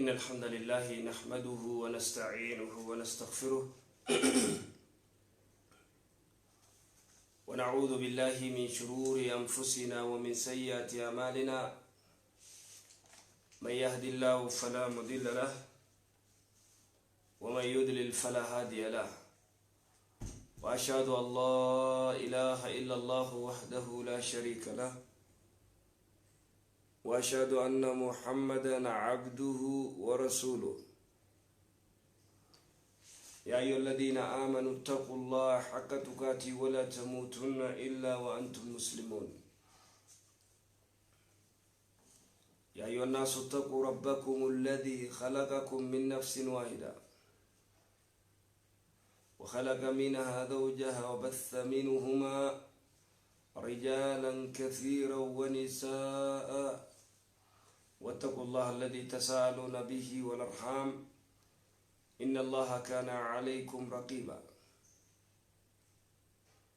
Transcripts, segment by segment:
إن الحمد لله نحمده ونستعينه ونستغفره ونعوذ بالله من شرور أنفسنا ومن سيئات أعمالنا من يهد الله فلا مضل له ومن يضلل فلا هادي له وأشهد أن لا إله إلا الله وحده لا شريك له وأشهد أن محمدًا عبده ورسوله يا أيها الذين آمنوا اتقوا الله حق تقاته ولا تموتن إلا وأنتم مسلمون يا أيها الناس اتقوا ربكم الذي خلقكم من نفس واحدة وخلق منها زوجها وبث منهما رجالا كثيرا ونساء واتقوا الله الذي تساءلون به والأرحام إن الله كان عليكم رقيبا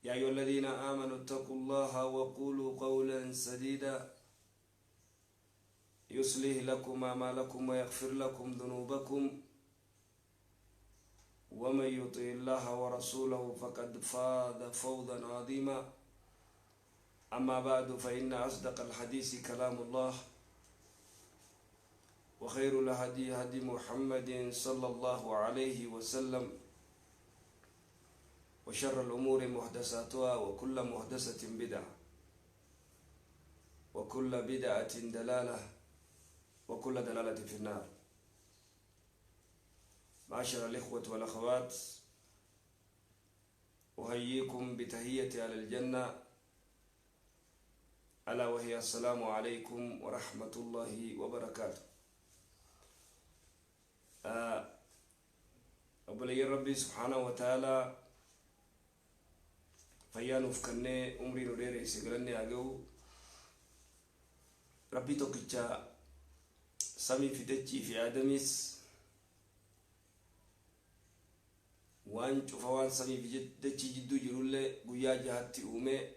يا أيها الذين آمنوا اتقوا الله وقولوا قولا سديدا يصلح لكم أعمالكم ويغفر لكم ذنوبكم ومن يطع الله ورسوله فقد فاز فوزا عظيما أما بعد فإن أصدق الحديث كلام الله وخير الهدي هدي محمد صلى الله عليه وسلم وشر الأمور محدثاتها وكل محدثة بدعة وكل بدعة دلالة وكل دلالة في النار. معاشر الإخوة والأخوات، أحييكم بتحية أهل الجنة ألا وهي السلام عليكم ورحمة الله وبركاته. أبلي ربي سبحانه وتعالى فيانو فكني عمري نودير سيغلني أجو ربي توكيتشا سامي فيتشي في آدميس وان شوفوان سامي فيتشي جدو جرولة قويا جهاتي أومي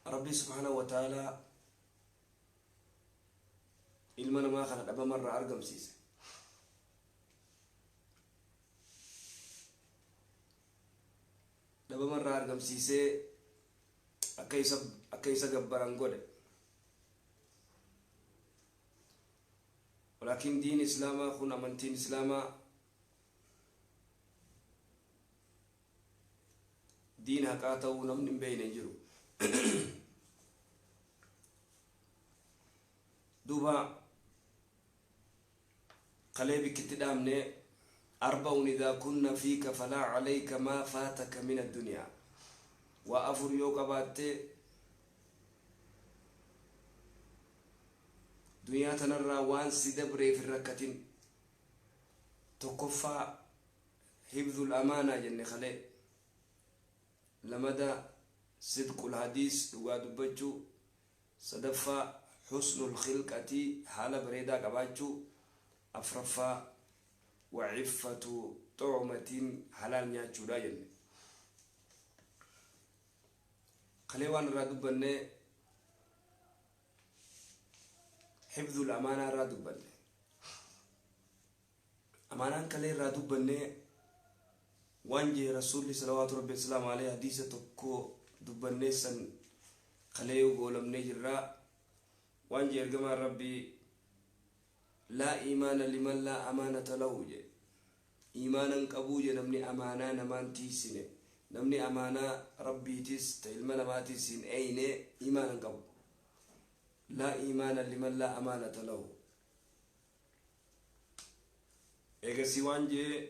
ربي سبحانه وتعالى ilma namaa kana dhaba marra argamsiise. Dhaba marra argamsiisee akka isa gabbaran godhe. Walakin diin islaamaa kun amantiin islaamaa diin haqaa ta'uu namni hin beekne jiru. Duuba قلبي كتدامني أربع إذا كنا فيك فلا عليك ما فاتك من الدنيا وأفر يوكا باتي دنيا تنرى وان سيدبري في الركتين تكفى حفظ الأمانة جن خلي لمدى صدق الحديث دوغاد بجو صدفى حسن الخلقة حال بريدا قباجو أفرفا وعفة طعمة حلال نياتشو داين خليوان رادوبني حفظ الأمانة رادوبني أمانة كلي رادوبني وانجي رسول صلوات ربي السلام عليه حديثة تكو دوبني سن خليو قولم نجرى وانجي ارقما ربي لا إيمان لمن لا أمانة له جي إيمانا قبوجة نمني أمانا نمان تيسين نمني أمانا ربي تيس تلمنا ما تيسين أين إيمانا قبو لا إيمان لمن لا أمانة له إيجا سيوان جي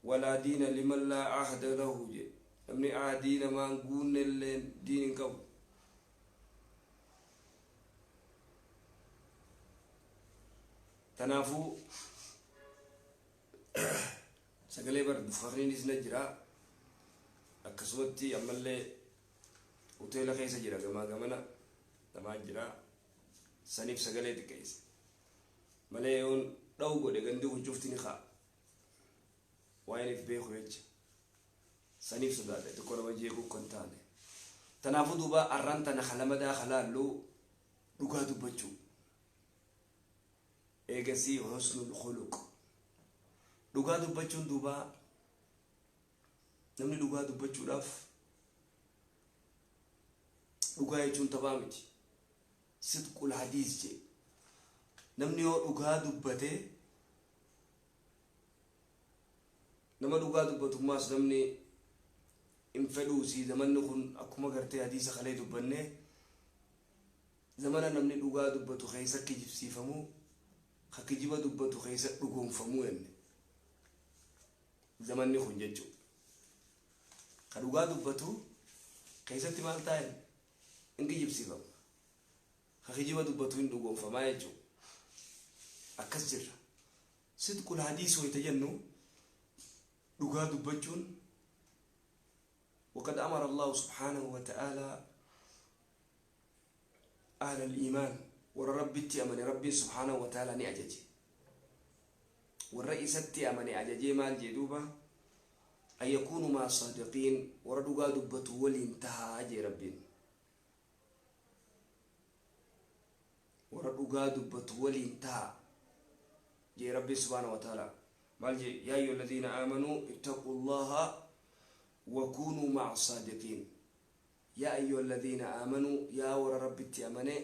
ولا دين لمن لا عهد له جي نمني عهدين ما نقول اللين دين قبو تنافو سقلي برد فخرين إسنجرا أكسوتي أمالي وتيلا خيسا جرا قمنا تما جرا سنيف سقلي تكيس ملايون روغو دي غندو جفتني خا وين في بيخو يج سنيف سداد تكون وجهكو كنتاني تنافو دوبا أرانتا نخلما دا خلالو دوغا دوبتشو إيجاسي حسن الخلق دوغا دوبتشو دوبا نمني دوغا دوبتشو راف دوغا يجون تبامتي صدق الحديث جي نمني دوغا دوبته نما دوغا دوبتو ماس نمني انفلوسي زمان نكون أكما قرتي حديث خلي دبنة زمان نمني دوغا دبتو خيسا كجيب سيفمو خكجيبا دبتو خيسا دوغون فمو ين زمان نكون ججو خدوغا دبتو خيسا تمال تاين إنك جيب سيفمو خكجيبا دبتو إن دوغون فما يجو أكسر صدق الحديث ويتجنو دوغا دبتون وقد أمر الله سبحانه وتعالى أهل الإيمان وربتي أمني ربي سبحانه وتعالى نعججي والرئيستي أمني عججي مال جدوبة أن يكونوا مع الصادقين وردوا دبته والانتهى أجي ربي وردوا دبته والانتهى جي ربي سبحانه وتعالى مال يا أيها الذين آمنوا اتقوا الله وكونوا مع الصادقين يا أيها الذين آمنوا يا ور ربي تأمني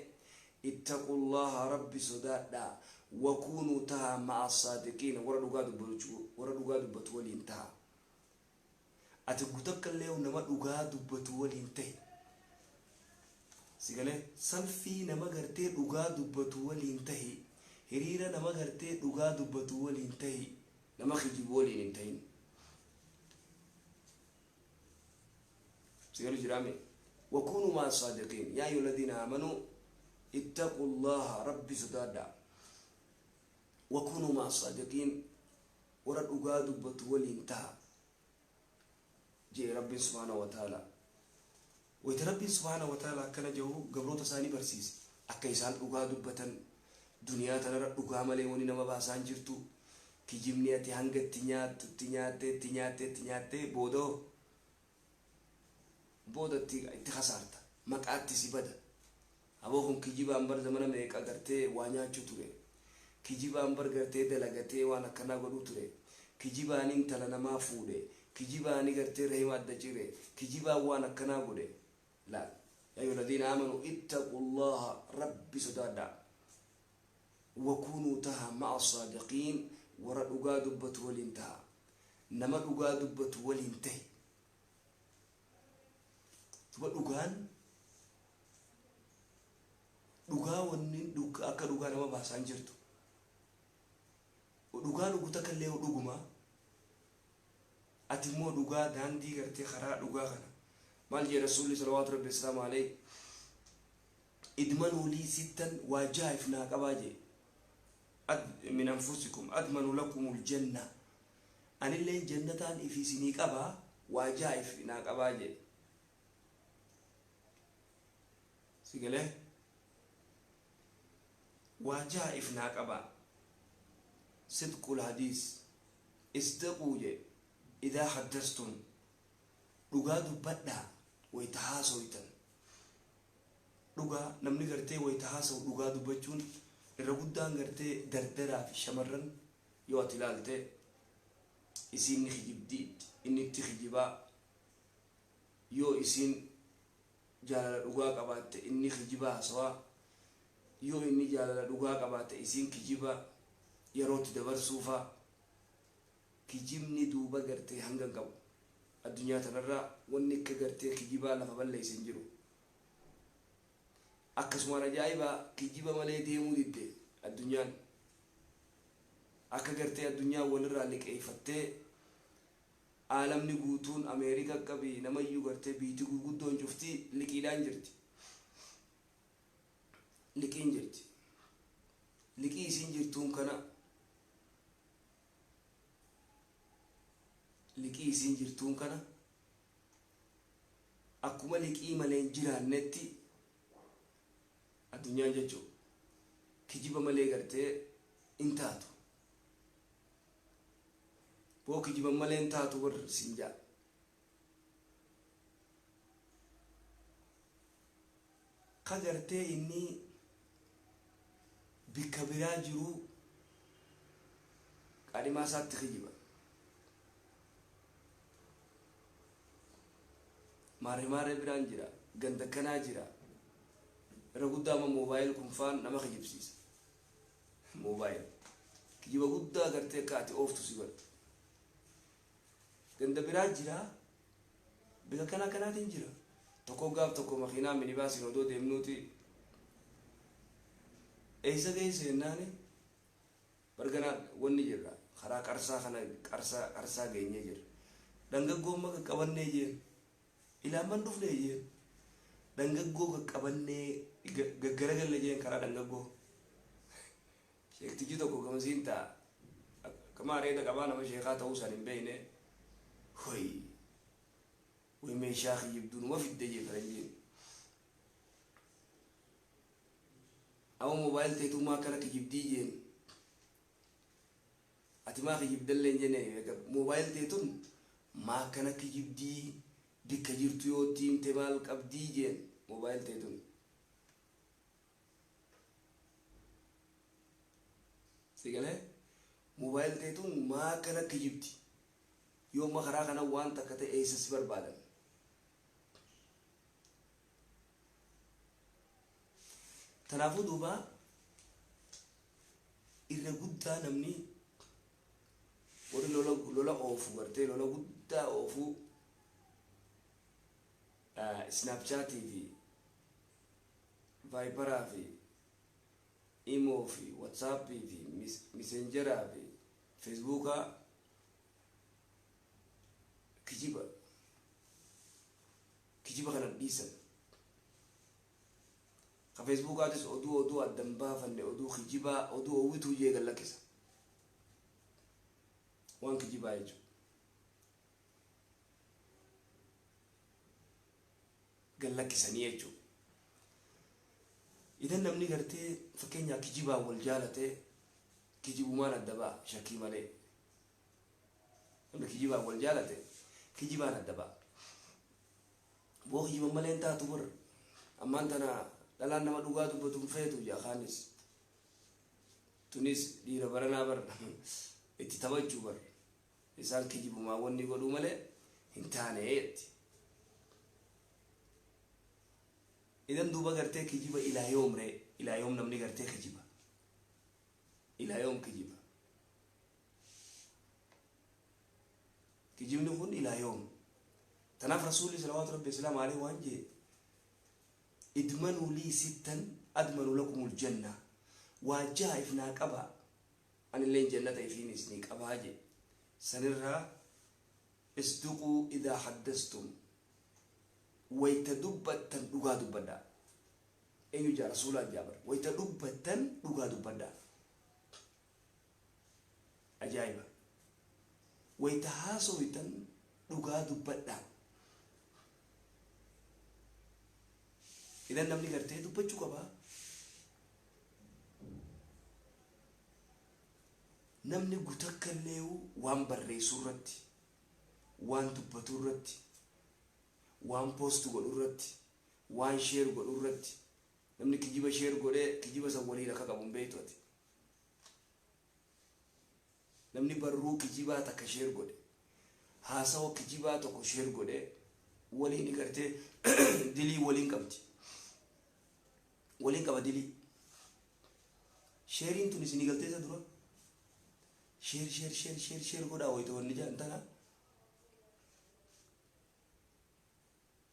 اتقوا الله ربي صدادا وكونوا تها مع الصادقين وردوا قادوا بتولي انتهى أتقولك الليو نما قادوا بتولي انتهى سيقاله سنفي نما قرتي قادوا بتولي انتهى هريرا نما قرتي قادوا بتولي انتهى نما خجبولي انتهى سيقولوا جرامي وكونوا مع الصادقين يا أيها الذين آمنوا اتقوا الله ربي سدادا وكونوا مع الصادقين ورد أقادوا بطولي انتهى جي ربي سبحانه وتعالى ويتربي سبحانه وتعالى كان جو قبروت ثاني برسيس أكيسان أقادوا بطن دنيا تنرى أقام ليوني نما باسان جرتو كي جمنياتي هنگت تنياتي بودو بودا اتخسارت مقعد سيبدا أبوهم كيجيب أمبر زمانا ميكا غرتي وانيا چوتوري كيجيب أمبر غرتي دلغتي وانا كنا غدو توري كيجيب أنين تلنا ما فودي كيجيب أني غرتي رحمة دجيري كيجيب وانا كنا غدي لا يا أيها الذين آمنوا اتقوا الله ربي سدادا وكونوا تها مع الصادقين ورد أقادوا بتولي انتهى نما أقادوا بتولي انتهي dhugaan wanni akka dhugaa nama baasaan jirtu dhugaa dhugu takka illee dhuguma ati immoo dhugaa daandii gartee karaa dhugaa kana maal jedhe rasuulli salawaatu rabbi islaamu alayhi idmanuu lii sittan waajaa'if naa qabaa jee min anfusikum admanu lakumul janna anillee jannataan ifiisinii qabaa waajaa'if naa qabaa jee سيقله وجائف ناقبا صدق الحديث اصدقوا إذا حدثتم لغادوا بدأ ويتحاسوا يتن لغا نمني قرتي ويتحاسوا لغادوا بجون الرقودان قرتي دردرا في شمرن يواتي لالتي إسين نخجب ديد إني تخجبا يو إسين جالala dhugaa qabaatte inni kijiba hasawa yoo inni jaalala dhugaa qabaatte isin kijiba yerootti dabarsuufa kijibni duuba gartee hanga qabu addunyaa tanarraa wanni akka gartee kijibaa lafa balleessan jiru akkasuma ajaa'iba kijiba malee deemuu didde addunyaan akka gartee addunyaa walirraa liqeeffattee عالمني قوتون أمريكا كبي نما يقرت بيتي قدون شفتي لكيلان جرتي لكين جرتي لكي سنجرتون كنا لكي سنجرتون كنا أكمل لكي ملين جيران نتي الدنيا جتشو كجيب ملين قرت انتاتو بوكي جيب مالين تاتو ور سنجا قدرتي إني بكبيرا جرو قال ما سات تخيبا ماري برانجرا جند كناجرا رغودا ما موبايل كنفان نما خجيب سيس موبايل كجيبا غودا غرتي كاتي اوف تسيبر جند براجرا بيكا كنا تنجرا تكو غاب تكو مخينا مني باسي نودو ديمنوتي ايسا جيسي ناني برغنا وني جرا خرا قرصا خنا قرصا غيني جر دنگغو مك قبني جير الى من دفني جير دنگغو قبني غغرغل جين كرا دنگغو شيخ تجي تو كو كمزينتا كما ريدا كبانا ما شيخاتا وسالين بينه هوي ويمي شاخ يبدون ما في الدجي فرنجين أو موبايل تيتو ما كانك يبدي جين أتما خيب دلين جنيه موبايل تيتو ما كانك يبدي بكجيرتيو تيم تمال كبدي جين موبايل تيتو سيقاله موبايل تيتو ما كانك يبدي يوم ما خراقنا وان تكتي ايسس بربادن تنافو دوبا إذا قد نمني وري لولا أوفو برتي لولا قد أوفو سناب شات في فايبر في إيمو في واتساب في ميسنجر في فيسبوك كجيبا كان ديسن فيسبوك هذا أدو الدمبا فن أدو خجيبا أدو أويتو جي قال لك وان خجيبا يجو قال لك سنيجو إذا نمني قرتي فكينيا خجيبا والجالته خجيبو ما ندبا شكي مالي نمني خجيبا والجالته خجيبا ندبا بو خجيبا مالي انتا تبر أما انتنا لأن ما دوغاتو بتوم فيتو يا خانس تونس دي ربنا بر اتتوجه بر إنسان كيجيبو ما وني قدو ملء انتانيت إذا دوبا قرتي كيجيبا إلى يوم ري إلى يوم نمني قرتي كيجيبا إلى يوم كيجيبا كيجيبني هون إلى يوم تناف رسول صلى الله عليه وسلم عليه وانجي ادمنوا لي ستا أدمن لكم الجنة وجائفنا كبا أن اللي جنة يفيني سنيك أبا هاجي سنرها اصدقوا إذا حدثتم ويتدبتا دغا دبدا أيو جاء رسول الله جابر ويتدبتا دغا دبدا أجايبا ويتحاسوا دغا دبدا إذا نمني قرتي دبچو كبا نمني غتكليو وان بري سورتي وان دبتو رتي وان بوست غدورتي وان شير غدورتي نمني كجيبا شير غودي كجيبا سولي لك كابون بيتوتي نمني برو كجيبا تكشير غودي هاسو كجيبا تكو شير غودي ولي ني قرتي دلي ولين كبتي ولين كبدلي شيرين تونس نيغلتي تدرو شير شير شير شير شير غدا ويتو نجا انتنا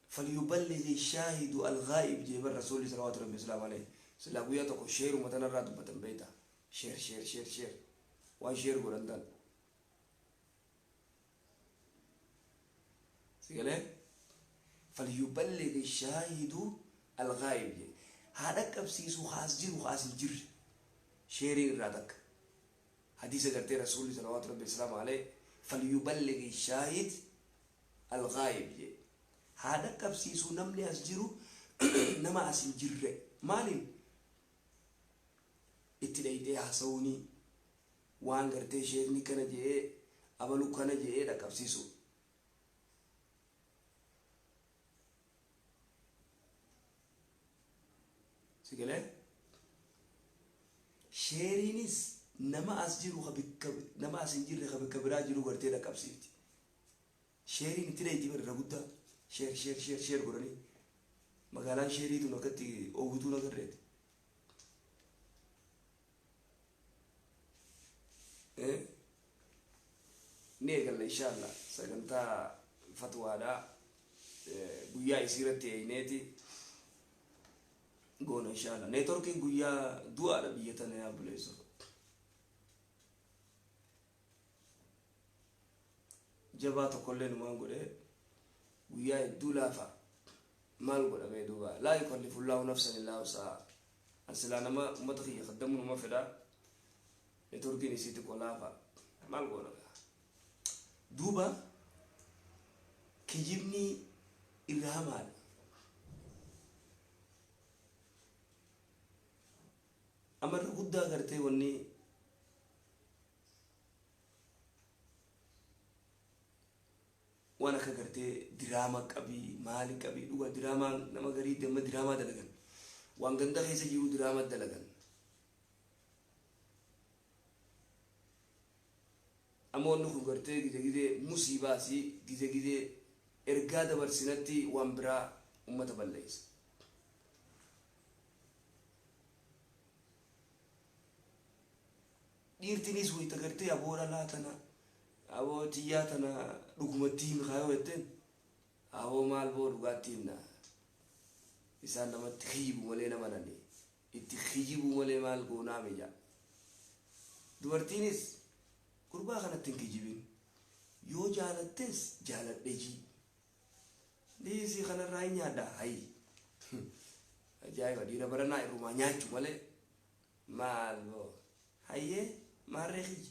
فليبلغ الشاهد الغائب جيب الرسول صلى الله عليه وسلم سلاغوياتك شير ومتنا راد بتن بيتا شير شير شير شير وان شير غدان سيغله فليبلغ الشاهد الغائب هذا كبسيسو خاص جير وخاص جير شيرين رادك حديث قرتي رسول صلى الله عليه وسلم فليبلغ الشاهد الغائب هذا كبسيسو نملي أسجرو نما أسجر مالين اتلاقي حسوني وان قرتي شيرني كان جيه أبلو كان جيه دا كبسيسو sigale sheeriinis nama as jiru nama as hin jirre bikka biraa jiru gartee dhaqqabsiifti. Sheeriin itti dheetii irra guddaa sheer godhanii magaalaan sheeriituun akkatti oowwituun agarreeti. Ni eegalla inshallah sagantaa fatwaadhaa guyyaa isiirratti eeyneeti goona inshallah. Neetworkiin guyyaa du'aadha biyya tana yaa buleessa. Jabaa tokkollee numaan godhee guyyaa hedduu laafa maal godhamee duuba laa yukallifu llaahu nafsan illaa wus'ahaa. Asilaa nama uummata kiyya kaddamu numa fedhaa neetworkiin isii xiqqoo laafa maal goona duuba kijibni irra hamaadha. Amarra guddaa gartee wanni waan akka gartee diraamaa qabii maali qabii dhuga diraamaa nama garii damma diraamaa dalagan waan ganda keessa jiru diraamaa dalagan. Amoonni kun gartee gide musiibaasi gide ergaa dabarsinatti waan biraa ummata balleessa. Dhiirtinis wayita gartee aboodha laatana aboo tiyyaa tana dhugumatti hin kaayoo jetteen aboo maal boo dhugaatti himna isaan namatti hijibu malee nama nani itti hijibu malee maal goonaa meeja. Dubartiinis gurbaa kanatti hin kijibin yoo jaalattes jaaladhe jii dhiisii kanarraa hin nyaadha hayi ajaa'iba dhiira baranaa irrumaa nyaachu malee maal boo hayyee maarree kiyyi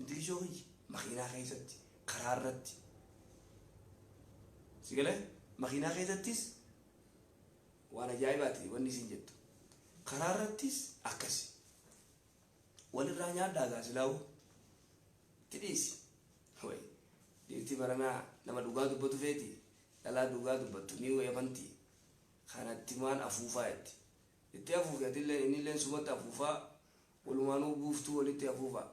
mitikishoo kiyyi makiinaa keessatti karaa irratti sigalee makiinaa keessattis waan ajaa'ibaati wanni isin jettu karaa irrattis akkasi walirraa nyaadhaa gaasilaa'u tidhiisi way dhiirti baranaa nama dhugaa dubbatu feeti dhalaa dhugaa dubbattu ni wayamanti kanatti maan afuufaa jetti itti afuufeetillee innilleen sumatti afuufaa walumaanuu buuftuu walitti afuufaa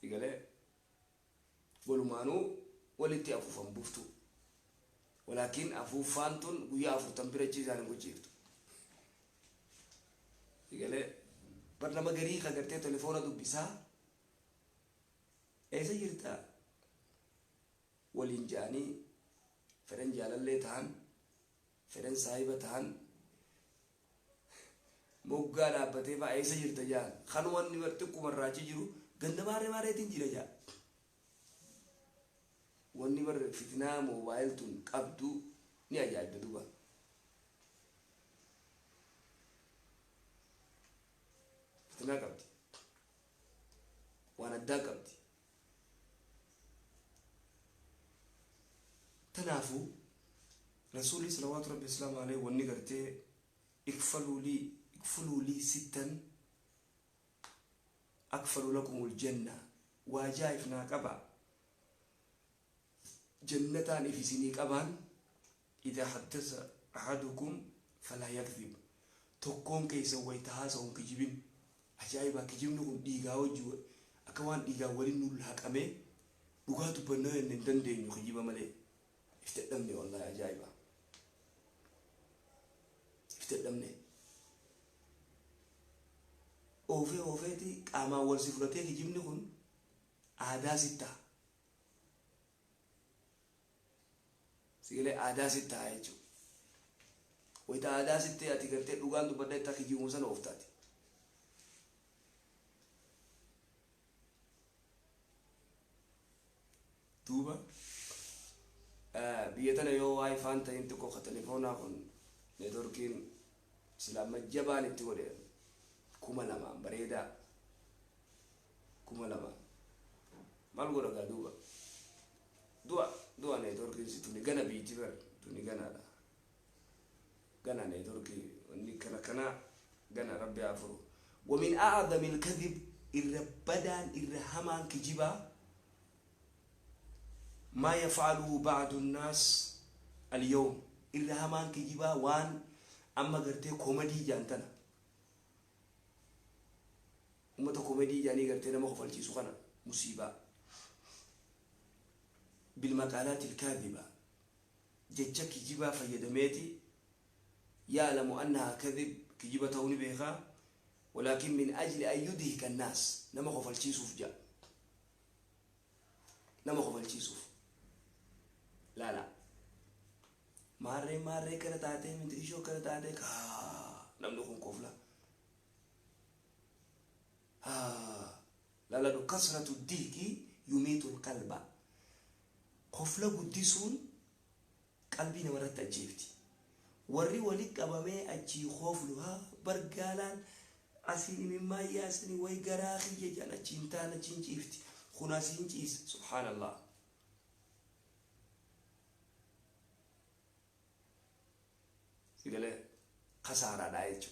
sigalee walumaanuu walitti afuufan buuftuu walaakin afuufaan tun guyyaa 40 birachi isaan gochiiftu sigalee bar nama garii kagartee telefoona dubbisaa eessa jirta waliin jaanii fedhan jaalallee ta'an fedhan saahiba ta'an moggaa dhaabbatee fa'aa eessa jirta jaan kan wanni barti kumarraachi jiru ganda maareetiin jira jaa wanni bar fitnaa moobaayil tun qabdu ni ajaa'ibda duuba. Fitnaa qabdi waan addaa qabdi. Tanaafuu rasuulli salawaatu rabbi islaam alayhi wanni gartee ikfaluu lii sittan akfalu lakumul janna waajaa'if naa qaba jannataan ifisinii qabaan idha haddasa ahadukum falaa yakdhib tokkoon keessa wayta haasa'uun kijibin ajaa'iba kijibni kun dhiigaa wajji akka waan dhiigaa waliin nu laaqamee dhugaa dubbannaa hin dandeenyu kijiba malee iftadhamne wallahi ajaa'iba iftadhamne oofeeti qaamaan wal si fudhatee kijibni kun aadaa sittaa sigalee aadaa sittaa jechuudha wayita aadaa sittee ati gartee dhugaan dubbadda itti kijibuun sana ooftaati. Duuba biyya tana yoo waayifaan ta'in xiqqoo ka telefoonaa kun neetworkiin silaa majjabaan itti godhe 2000 bareedaa 2000 maal godha gaa du'a neetworkiin si tuni gana biitti bar tuni ganaadha gana neetworkii wanni kana gana rabbi afuru ومن أعظم الكذب الربدان الرهمان كجبا ما يفعله بعض الناس اليوم irrahamaan kijibaa waan amma gartee koomedii jaantana ummata koomedii jaanii gartee nama kofalchiisu kana musiibaa بالمقالات الكاذبة جتشا كجيبا فيدميتي يعلم أنها كذب كجيبا توني بيخا ولكن من أجل أن يدهك الناس نما خوف الشيسوف جاء نما خوف الشيسوف لا ماري كده تعطيه من تريشو كده تعطيه نملكم كوفلا لا كسرة الدهك يميت القلب خفلا قديسون قلبي نمرت أجيبتي وري وليك أبامي أجي خوفلها برقالان أسيني مما ياسني ويقراخي يجانا جنتانا جنجيفتي خناسين جيس سبحان الله سيقال خسارة دايجو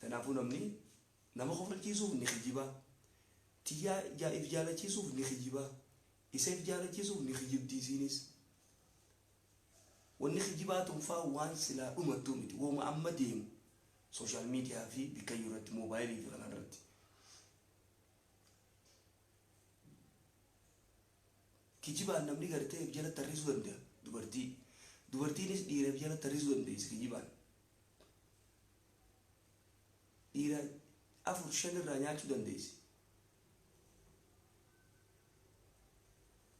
تنافو نمني نما خوفل جيسوف نخجيبا تيا جا إفجالة جيسوف نخجيبا إسا إفجالة جيسوف نخجيب ديسينيس والنخجيبات مفا وان سلا أمتومي وما أما ديم سوشيال ميديا في بكيورة موبايلي في غنان كيجيبا نمني غرتي إفجالة تريسو دنده dubartii nis dhiira إفجالة تريسو دنده إسا كيجيبان dhiira afur shan irraa nyaachuu dandeessi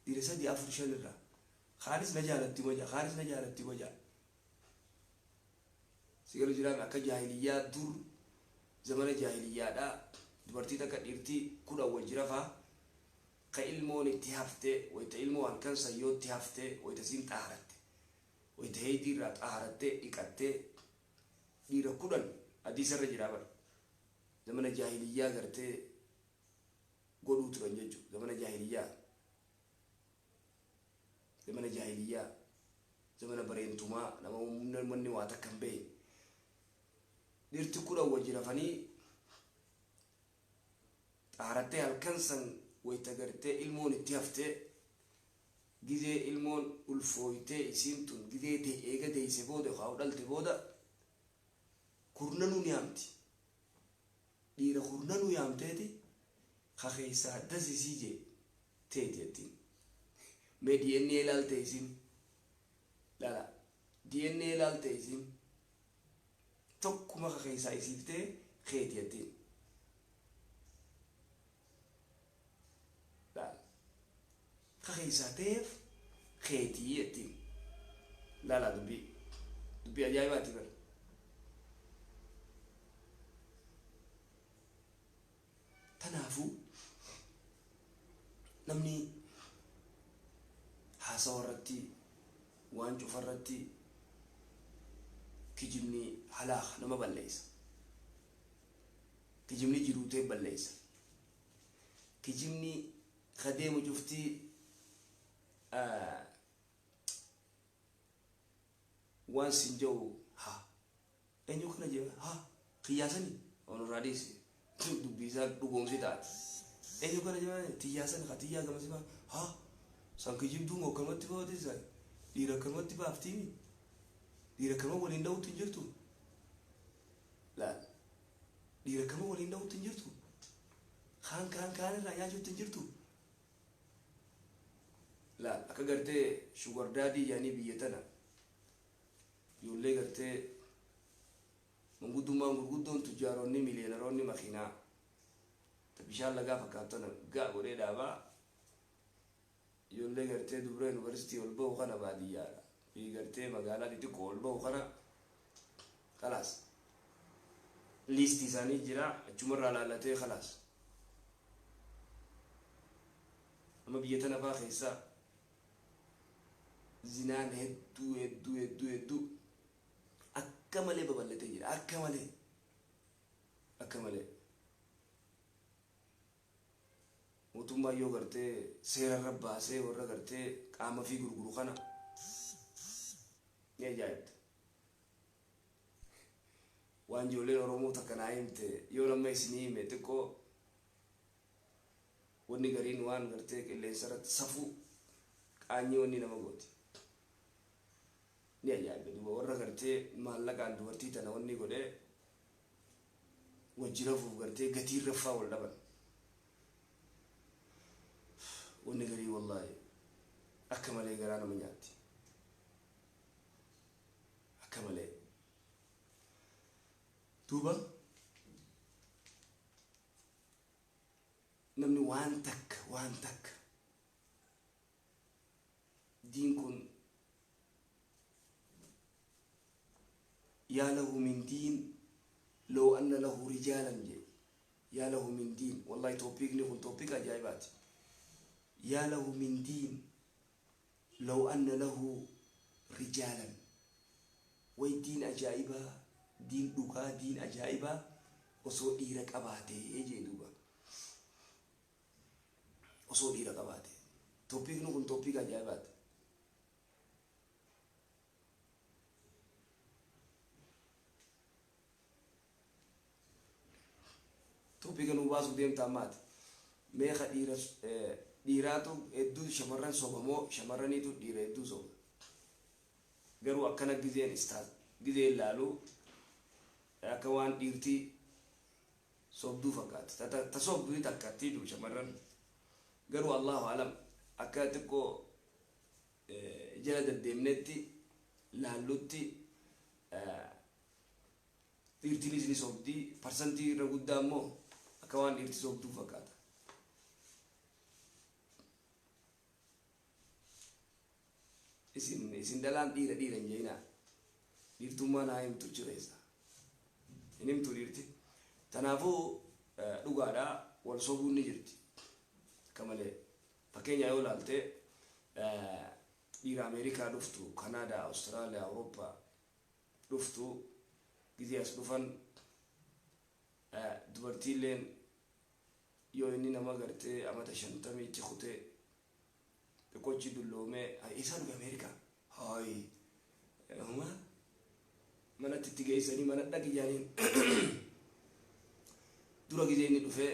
dhiira sadii afur shan irraa khaalis na jaalatti wajaa sigalu jiraan akka jaahiliyyaa dur zamana jaahiliyyaadhaa dubartii takka dhiirtii kudhan wal jira faa ka ilmoon itti hafte wayta ilmoo halkan sayyootti hafte wayta siin xaaratte wayta heetii irraa xaaratte dhiqatte dhiira kudhan hadiisarra jiraa bara زمن جاهلية قرتي قولوا ترنججوا زمن جاهلية زمن برينتما لما من واتكم بين ديرتي كل وجه فني عرفتي الكنسن ويتقرتي المون اتيافته جزء المون الفويته سيمتون جزء ده إيجا ده يسبوده خاودل تبوده كورنانو نيامتي dhiira hurnanuu yaamteeti kakeessaa dasisii jee teeti jettiin mee DNA ilaalte isin lala DNA ilaalte isin tokkuma kakeessaa isiiftee keeti jettiin lala kakeessaa teef keetii jettiin lala dubbii ajaa'ibaati bara تنافو نمني حاسا ورتي وانجو فرتي كجمني حلاخ نما بليس كجمني جروتي بليس كجمني خديم جفتي وان سنجو انجو كنا جيبا قياسني ونراديسي dubbisaa dhugoomsi taate eenyu kana jedhama tiyyaasan hatiyyaa gamasi baa sankijibduun akkanumatti baatisa dhiira akkanumatti baaftiimi dhiira akkanuma waliin dha'uutti hin jirtu laal dhiira akkanuma waliin dha'uutti hin jirtu kaan irraa nyaachuutti hin jirtu laal akka gartee shugardaadii yaanii biyya tana ijoollee gartee mangudummaa gurguddoon tujjaaroonni miliyoonaroonni makiinaa bishaan lagaa fakkaatana gaa godhee dhaabaa ijoollee gartee dubra yuunivarsiitii ol ba'u kana baadiyyaadha fi gartee magaalaa xixiqqoo ol ba'u kana khalaas liistii isaanii jira achumarraa laallatee khalaas amma biyya tana faa keessaa zinaan hedduu akka malee babal'atee jira akka malee mootummaa yoo gartee seerarra baasee warra gartee qaama fi gurguru kana ni ajaa'ibta waan ijoolleen Oromoo takkanaa himte yoo nama isinii hime xiqqoo wanni gariin waan gartee qilleensarratti safuu qaanyii wanni nama gooti ni ajaa'iba duuba warra gartee maallaqaan dubartii tana wanni godhee wajji rafuuf gartee gatii raffaa wal dhaban wanni garii wallaahi akka malee garaa nama nyaatti akka malee duuba namni waan takka diin kun يا له من دين لو أن له رجالا يا له من دين والله توبيك نكون توبيك أجايبات يا له من دين لو أن له رجالا ويدين أجايبا دين دوكا دين أجايبا وصو إيرك أباتي يجي دوبا وصو إيرك أباتي توبيك نكون توبيك أجايبات توبيك نوباسو ديم تامات ميخا ديراتو ادو شمران صوبمو شمرانيتو دير ادو صوب غرو اكنا جزين استاذ جزين لالو اكوان ديرتي صوب دو فقات تصوب دو تكاتي دو شمران غرو الله اعلم اكاتكو جلد الدمنتي لالوتي ديرتي ليزني صوب دي برسنتي رغدامو كوان ديرتي صوب دو فقط isin dalan dira njeyna dirtu mana ayim tu ciresa inim tu dirti tanafu dugada wal sobu ni jirti kamale fakenya yo lalte dira america duftu canada australia europa duftu gidias dufan dubartiileen yoo inni nama gartee amata 50 itti khutee bekochi dulloome isaan uf Amerika hay huma mana titigeysani mana dhaqiyaanin dura gidee inni dhufee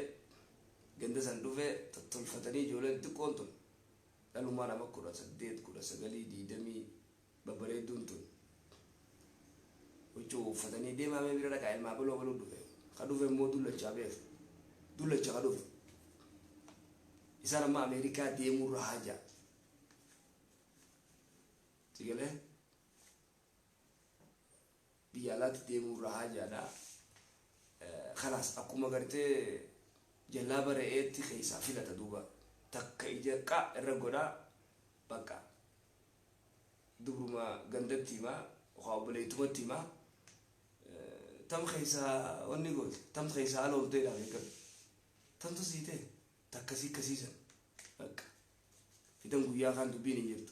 ganda san dhufee tolfatanii ijoolleen xiqqoon tun dhalumaa nama 18 19 20 babbareedduun tun huccuu uffatanii deemamee bira dhaqaa ilmaa baloo dhufee kadufe mo dullacha beef dullacha kadufe isana ma Amerika demu rahaja tigele biyalat demu rahaja da خلاص akuma garte jallaba re'etti khaysa filata duba takka ijeqa irgoda baka dubruma gandatti ma xawbaleetumatti ma تم خيسا ونقول تم خيسا على ولدي لا يقول تم تصيته تكسي كسيسا في دم قويا كان دبين يجرت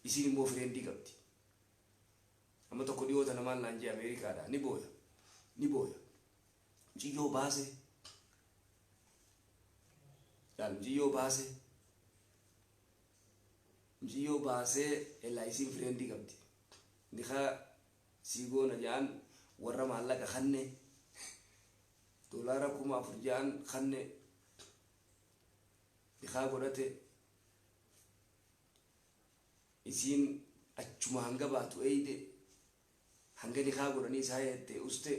يصير مو فريندي قبتي أما تقولي هو تنام لانجي أمريكا دا نبويا جيو باسه يعني جيو باسه إلا يصير فريندي قبتي نخا سيقو نجان warra maallaqa khanne dolara kuma afurjaan khanne dikaa godhate isin achuma hanga baatu eeyde hanga dikaa godhanii isaa yette uste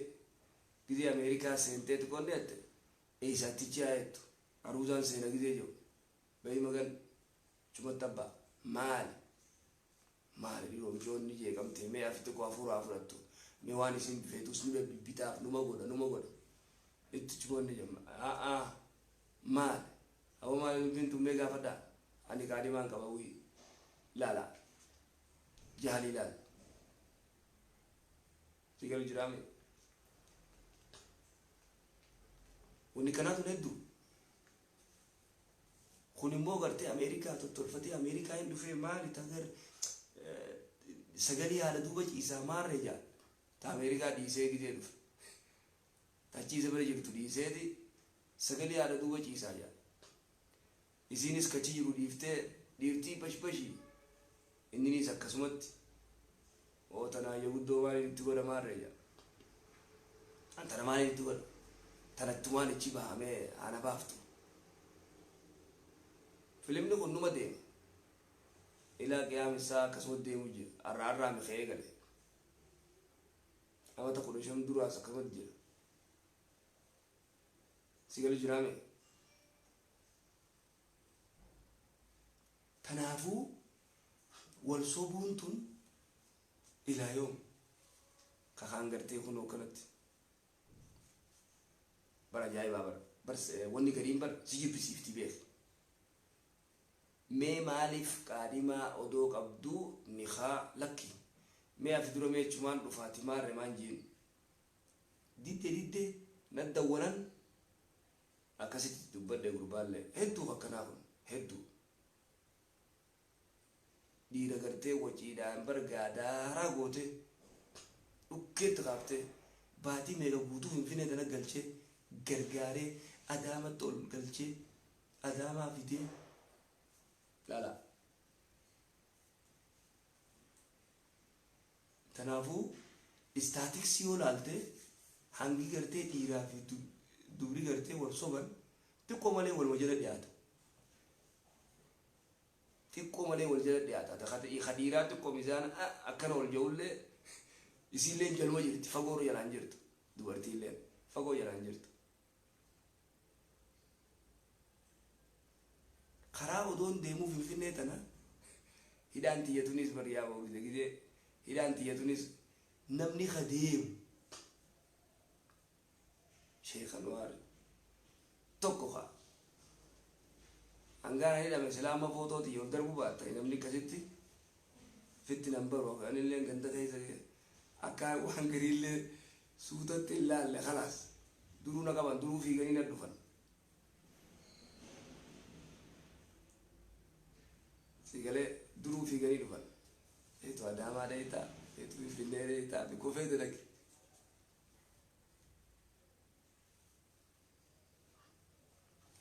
gidee Amerikaa seenteet qonne yette eeysaatichi yettu aruuzaan seena gidee jiru bayi magan chumatabba maali dhiroo mijoonni jeeqamte mee afite ko afurattu ميواني سين بفيتوس نبى بيتا نما قودا إتشبون نجمع مال أو ما بنتو ميجا فدا أني كادي مان كباوي لا جهالي لا تيجي جرامي ونكناتو ندو خوني مو قرتي أمريكا تطرفتي أمريكا إندو في مالي تغير سجلي على دوبج إذا ما رجع تا أمريكا دي سيجي دينف تاچي زبر جبتو دي سيدي سجلي على دوبج إذا جا إزينس كتير يروديفته ديرتي بشي إنني سكسمت أو تنا يودو مالي تقول ما رجع أنت أنا مالي تقول تنا تواني تجيبها مي أنا بافتو فيلم نقول نما دين إلى قيام الساعة كسود ديموجي الرعرة مخيجة له أما تقول شو دراسة كمد جل سيقول جرامي تنافو والصوبونتون إلى يوم كخانجرتي كنو كنت برا جاي بابر بس وني كريم بر سيجي بسيفتي بيه مي مالف كاريما أدوك أبدو نخا لكي مي أفدرو مي تشمان رفاتي مار رمان جين ديد ندونا أكاسيت تبدأ غربال هدو هكناهم هدو دي رغرتي وجيدا برغادا راغوتي ukket qabte baati meega guutuu finfinne dana galche gargaare adama tol galche adama fide lala tanafu statics yoo laalte hangi garte dhiiraa fi dubri garte wal soban xiqqoo malee wal wajjala dhiyaatu xiqqoo malee wal jala dhiyaata khadiiraa xiqqoo mizaana akkana wal jawullee isilleen jalma jirti fagoo yalaan jirtu dubartiilleen fagoo yalaan jirtu karaa odoon deemuu finfinnee tana hidhaan tiyyatunis bariyaa boogite gidee hidhaan tiyyatunis namni kadeemu sheekh Anwaar tokko kaa angaana hidhame islaama footooti yoo darbu baatta namni kasitti fitti nambaroo anilleen ganda keessa akka waan gariillee suutatti ilaalle khalaas duruu na qaban duruu fiiganii na dhufan sigalee duruu fiiganii dhufan eetu adaamaa dheetaa eetu finfinnee dheetaa bikkoo feete dhaqe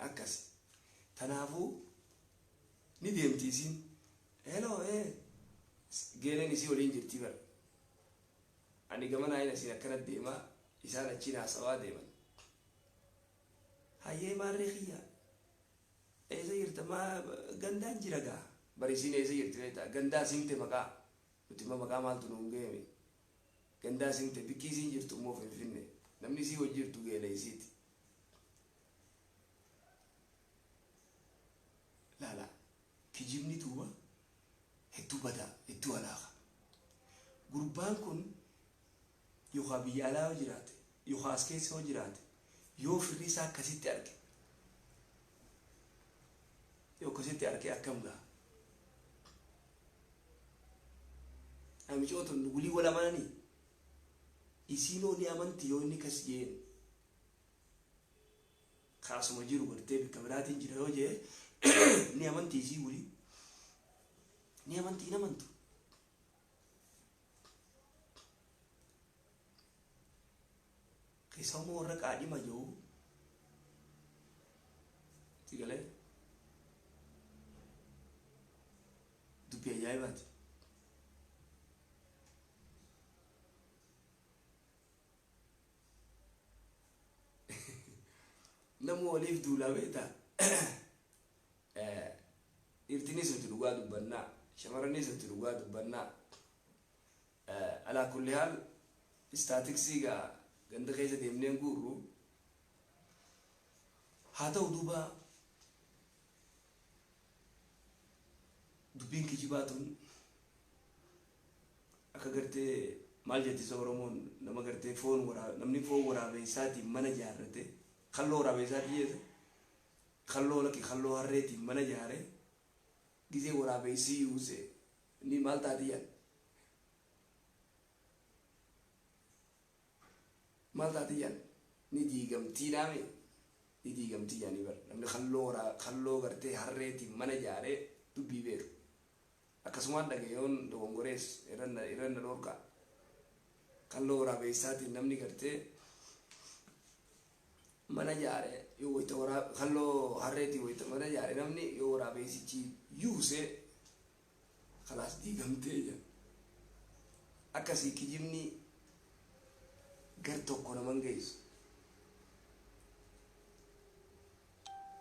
akkas tanaafuu ni deemti isiin heloo geelen isii waliin jirti bara ani gamana ina sina kana deema isana china sawa deeman haye marriya eza yirta ma ganda jiraga bari sine eza yirta ganda sinte maka utima maka mal tunu ngemi ganda sinte biki sin jirtu mo finne namni si wajirtu gele isiti la kijibni tuwa hetu bada hetu alaga gurbaan kun yoo biyyaala jiraate yoo askeessa jiraate yoo firri isaa akkasitti arge yoo akkasitti arge akkam gaa amichootun gulii wala manani isiinoo ni amanti yoo inni kas jeen kaasuma jiru gartee bikka biraatiin jira yoo jee ni amanti isii gulii ni amanti namantu Kisah mau orang kadi maju, tiga le, tu biaya hebat. Namu olif dula beta, irtini sentiruga du banna, shamarani sentiruga du banna. Ala kulli hal static siga. Ganda kaisa deemnee gurru haa ta'u duuba dubbiin kijibaatun akka gartee maal jettisa Oromoon nama gartee namni foon waraabessaatiin mana jaarrate kalloo waraabessaatii jeete kalloo harreetiin mana jaare gisee waraabessii yuuse ni maal taatiyyan maal taatiyyan ni diigamtii naame ni diigamtii yaani bar namni kalloo gartee harreetiin mana jaare dubbii beeru akkasumaan dhagayoon dogongorees irranna dhorka kalloo waraabessaatiin namni gartee mana jaare yoo wayta kalloo harreetiin wayta mana jaare namni yoo waraabessichi yuuse khalaas diigamtee jira akkasii kijibni gar tokko naman geessu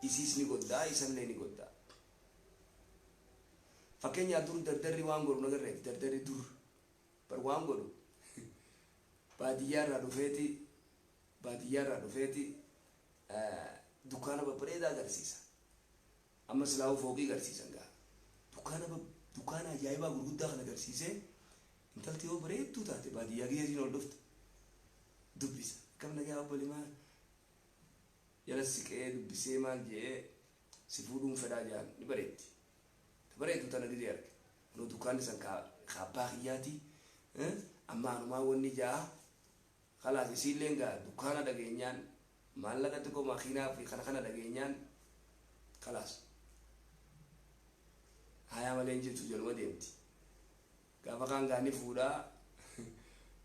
isiis ni goddaa isallee ni goddaa fakkeenya dur dardarri waan godhu nagarreef dardarri dur bar waan godhu baadiyyaarraa dhufeeti dukkaana babbareedaa agarsiisa. Amma silaa'uu fooqii agarsiisan gaa dukkaana ajaa'ibaa gurguddaa kan agarsiisee intalti yoo bareedduu taate baadiyyaa geessiin ol dhufte dubbisa akkam nagaa obbolii maal jala siqee dubbisee maal jedhee si fuudhuun fedhaa jaan ni bareetti bareedduu tana gidee arge nuu dukkaanni san kaabbaa kiyyaati amma anumaa wanni jaa khalaas isiilleen gaa dukkaana dhageenyaan maallaqa xiqqoo makiinaa fi kana dhageenyaan khalaas hayaa malee jirtu jaluma deemti gaafa kaan gaani fuudhaa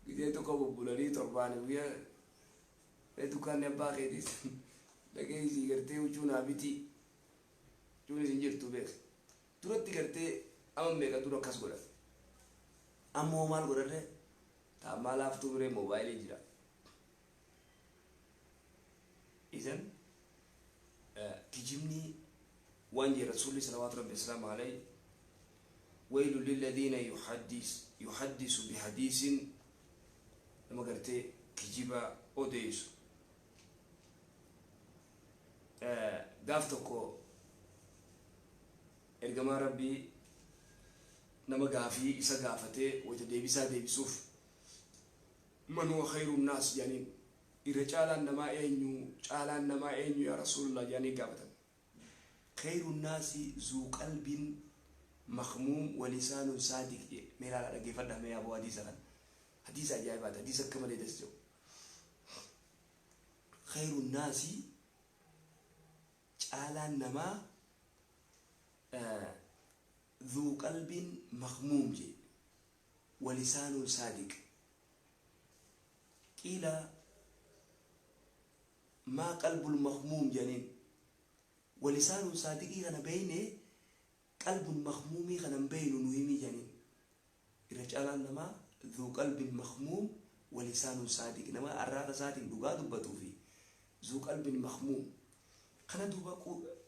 gidee tokko bubbulanii torbaanii guyyaa dukkaanni abbaa keetiis dhagee isii gartee huccuu naa biti huccuun isin jirtu beek duratti gartee amma meeqa dura akkas godhan ammoo maal godharre taammaa laaftuu biree moobaayilii jira izan kijibni waan jee rasuulli salawaatu rabbi wasalaamu alayhi ويل للذين يحدث بحديث لما قلت كجيبا أوديس قافتكو إرجما ربي نما قافي إسا قافته ويتديبسا ديبسوف من هو خير الناس يعني إرجالا نما أينيو يا رسول الله يعني قافتا خير الناس ذو قلب مخموم ولسان صادق ميرا لقي فدا مي ابو حديث عجائبات حديث كمل يدسجو خير الناس على نما ذو قلب مخموم جي ولسان صادق قيل ما قلب المخموم جنين ولسان صادق انا بينه قلب مخمومي خنم بين نويمي جنين الرجال انما ذو قلب مخموم ولسان صادق نما أراد صادق دوغا دبتو في ذو قلب مخموم خنا دوبا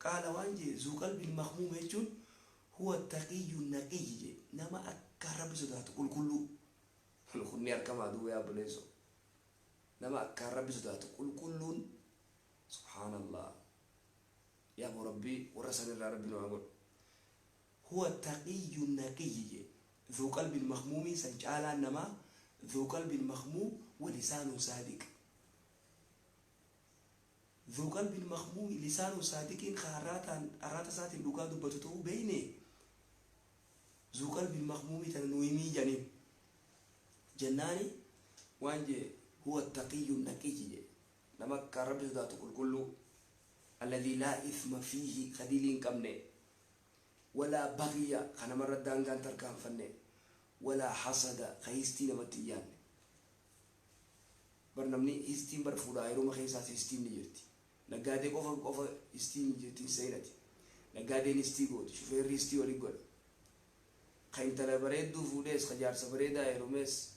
قال وانجي ذو قلب مخموم يجون هو التقي النقي نما أكرب سدات كل خنير كما دو يا بليزو نما أكرب سدات كل سبحان الله يا ابو ربي ورسل ربي نعمل هو التقي النقي ذو قلب المخموم سنجالا نما ذو قلب المخموم ولسان صادق ذو قلب المخموم لسان صادق أرات سات اللقاء دبتو بينه ذو قلب المخموم تنويمي جنين جناني وانجي هو التقي النقي نما كرب ذات كل الذي لا إثم فيه خديلين كمنه ولا بغي خنا مرة دانغان تركان فنه ولا حسد خيستي نمتيان برنامني استيم برفودا يروم خيسات استيم نيرتي نقادي قفا استيم نيرتي سيرتي نقادي نستيغو شوفير ريستي ولي قول خين تلا بريد دو فوديس خجار سبريدا يرومس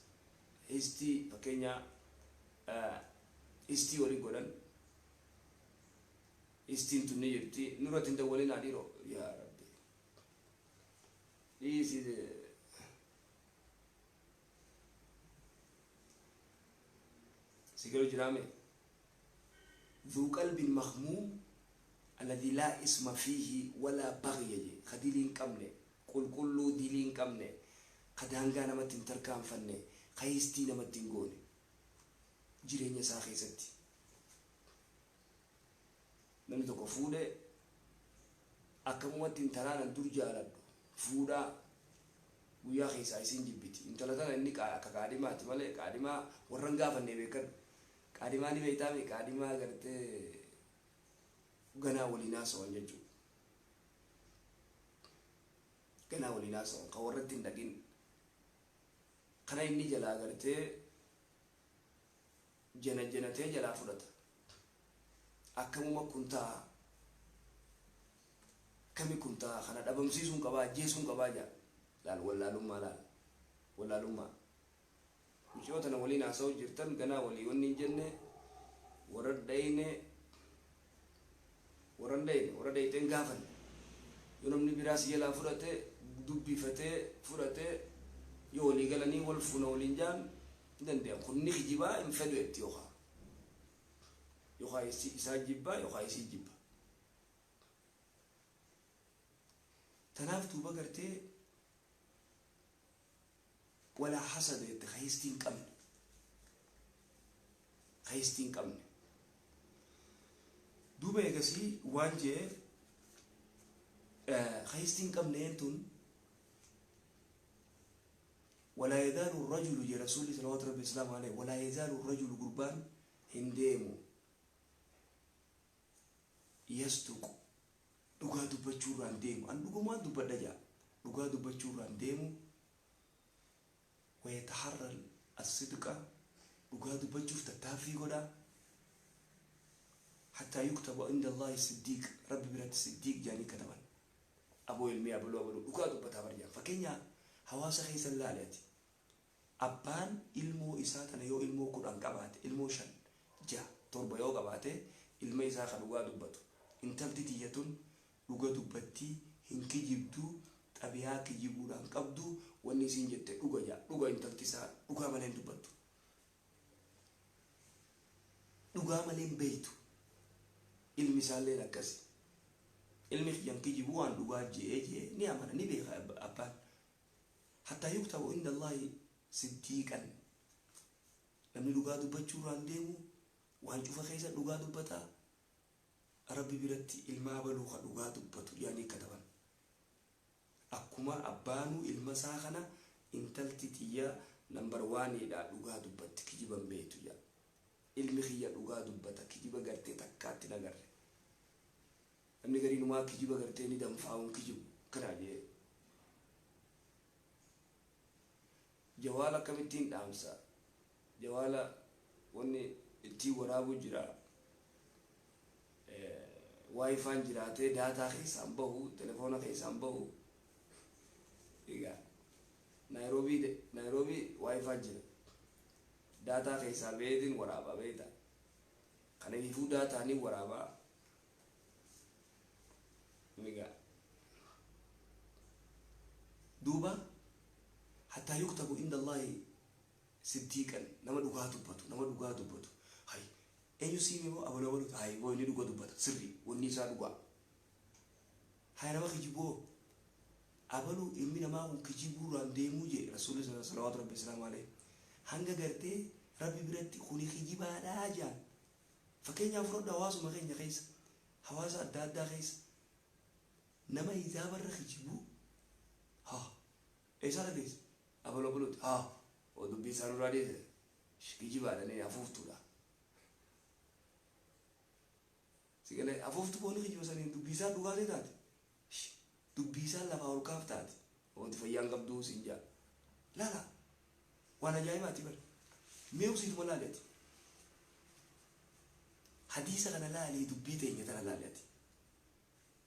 استي فكينيا استي ولي قولن استيم تنيرتي نورة تندولين عديرو يا رب easy سيقولوا جرامي ذو قلب مخموم الذي لا اسم فيه ولا بغي خديلين كمله كل ديلين كمله خدانغا نما تنتركام فنه خيستي نما تنغوني جيرينيا ساخي ستي نمي توكو فوده اكمو تنترانا درجالد fuda guyyaa keessa isin jibbiti intala tana inni qaadimaati malee qaadimaa warran gaafanne beekan qaadimaa ni beeytaame qaadimaa gartee ganaa waliinaa so'an jechuudha ganaa waliinaa so'an kan warratti hin dhaqin kana inni jalaa gartee janatee jalaa fudhata akkamuma kuntaa kami kunta khana dhabamsiisuun qabaa jeesuun qabaa jaa laal wallaalummaa michootana waliin haasa'u jirtan ganaa walii wanni hin jenne warra dhayteen gaafan yoo namni biraas jalaa fudhate dubbi fatee fudhatee yoo walii galanii wal fuuna waliin jaan dandeenya kun ni kijibaa hin fedhu itti yookaa isaa jibbaa yookaa isii jibba. Tanaaf duuba gartee ولا حسد خيستين قمن دوبا يقسي وانجي خيستين قمن انتون ولا يزال الرجل يا رسول الله صلى الله عليه وسلم ولا يزال الرجل قربان هنديمو يستوك دوغا دبچوران ديمو ان دوغا ما دبدجا دوغا دبچوران ديمو ويتحرى الصدق وقاد بجوف تتافي قدا حتى يكتب عند الله الصديق ربي برات الصديق جاني كتبان أبو المياه بلو وقاد بتابرجان فكينيا حواس خيس اللالتي أبان إلمو إساتنا يو إلمو قرآن قبات إلمو شن جا تربة يو قباته إلمو إساخر وقاد بتو انتبتي تيتون وقاد بتي هنكي جبتو أبيها كجيبوا لان قبضوا والنسين جت لوجا إنت التسا لوجا ملين دبتو لوجا ملين بيتو المثال لنا كسي المخيان كجيبوا عن لوجا جي نعمنا نبيها أبان حتى يكتب عند الله صديقا لما لوجا دبتشو رانديمو وانشوف خيسا لوجا دبتا ربي برتي المعبلو لوجا دبتو يعني كتبان أكما أبانو المساخنا intalti tiyya number 1 dha dhugaa dubbatti kijiban beetu ya ilmi khiyya dhugaa dubbata kijiba gartee takkaatti nagarre namni gariin ma kijiba gartee ni danfaa'uun kijibu kana jee jawala kamittiin dhaamsa jawala wanni itti waraabu jira wifi jiraate data keessan bahu telefoona keessan bahu Nairobi wifi jira data keessa beedin waraaba beeda kana ifu data ni waraaba miga duba hatta yuktabu inda Allah siddiqan nama dugaa dubbatu hay enyu simi mo abalo hay boy ni dugaa dubbata sirri wonni sa dugaa hay nama kijibo abalu ilmi nama kijibu randemu je rasulullah sallallahu alaihi wasallam hanga garte rabbi biratti khuni kijiba daja fakenya froda wasu makenya khaisa hawasa adda khaisa nama izabar kijibu ha esala des abalu bulut ha odu bisaru radi kijiba dane afuftu da sigale afuftu bolu kijiba sanin du bisa duga zetat dubisa la fa urkaf taati odi fayan qabdu sinja la wana jaima tibar meusi tumalalati hadisa kana la ali dubite nyata la lati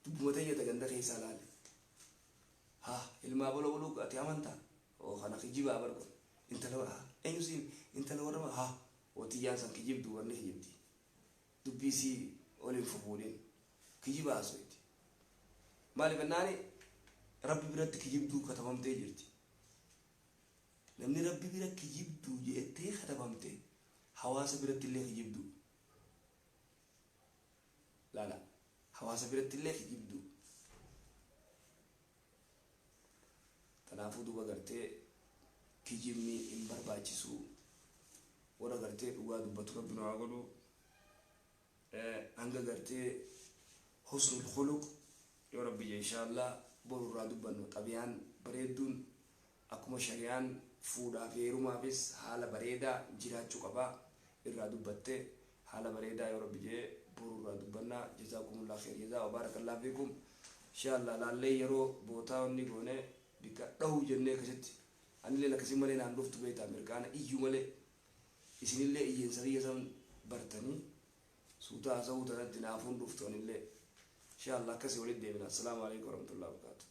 dubumata nyata ganda kaysa la ha ilma bolo ati amanta o khana kijiba abarko inta lawa enyusi inta lawa ha oti yansan kijib du warne hijibti dubisi olin fubulin kijiba asoiti مالي بناني ربي برد كجيبدو كتبامتي جرتي لمني ربي برد كجيبدو جئتي كتبامتي حواس برد اللي كجيبدو لا حواس برد اللي كجيبدو تنافدو بغرتي كجيبني إمبر باجسو ورا غرتي وغادو بطر ربنا عقلو أنغا غرتي حسن الخلق يا ربي إن شاء الله برو رادو بنو طبيعان بريدون أكما شريان فودا فيرو ما بس حالة بريدة جيرات شقبا الرادو بته حالة بريدة يا ربي برو رادو بنا جزاكم الله خير جزاء وبارك الله فيكم إن شاء الله لالي يرو بوتا ونيقونه بك دو جنة كشت أنا اللي لكسي مالي نعرف تبيت أمريكانا إيجو مالي إسني اللي إيجن سريع زمن برتني سوتا سوتا ندنا فون رفتون اللي إن شاء الله كسي ولد ديمنا السلام عليكم ورحمة الله وبركاته.